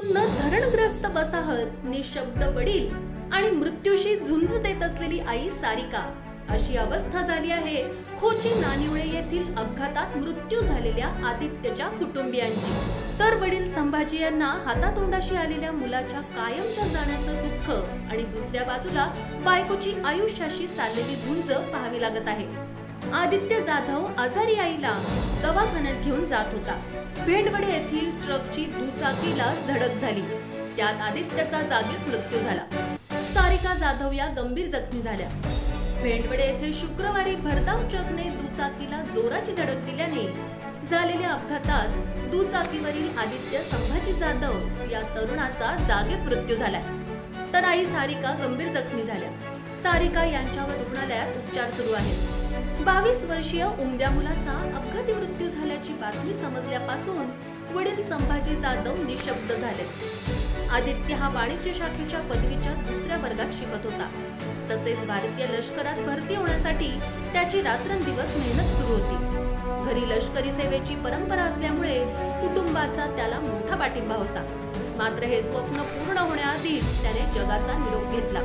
वर्षांपासून धरणग्रस्त वसाहत, निशब्द वडील आणि मृत्यूशी झुंज देत असलेली आई सारिका अशी अवस्था झाली आहे खोची नानिवळे येथील अपघातात मृत्यू झालेल्या आदित्यच्या कुटुंबियांची। तर वडील संभाजी यांना हातातोंडाशी आलेल्या मुलाच्या कायमच्या जाण्याचं दुःख आणि दुसऱ्या बाजूला बायकोची आयुष्याशी चाललेली झुंज पाहावी लागत आहे। आदित्य जाधव आजारी आईला दवाखान्यात घेऊन जात होता। भेंडवडे येथील ट्रकची दुचाकीला धडक झाली, त्यात आदित्यचा जागीच मृत्यू झाला। सारिका जाधव या गंभीर जखमी झाल्या। भेंडवडे येथे शुक्रवारी भरधाव ट्रकने दुचाकीला जोराची धडक दिल्याने झालेल्या अपघातात दुचाकीवरील आदित्य संभाजी जाधव या तरुणाचा जागीच मृत्यू झालाय, तर आई सारिका गंभीर जखमी झाल्या। सारिका यांच्यावर रुग्णालयात उपचार सुरू आहेत। 22 वर्षीय उमद्या मुलाचा अपघाती मृत्यू झाल्याची बातमी समजल्यापासून वडील संभाजी जाधव निशब्द झाले। आदित्य हा वाणिज्य शाखेच्या पदवीच्या 2ऱ्या वर्गात शिकत होता। तसेच भारतीय लष्करात भरती होण्यासाठी त्याची रात्रंदिवस मेहनत सुरू होती। घरी लष्करी सेवेची परंपरा असल्यामुळे कुटुंबाचा त्याला मोठा पाठिंबा होता। मात्र हे स्वप्न पूर्ण होण्याआधीच त्याने जगाचा निरोप घेतला।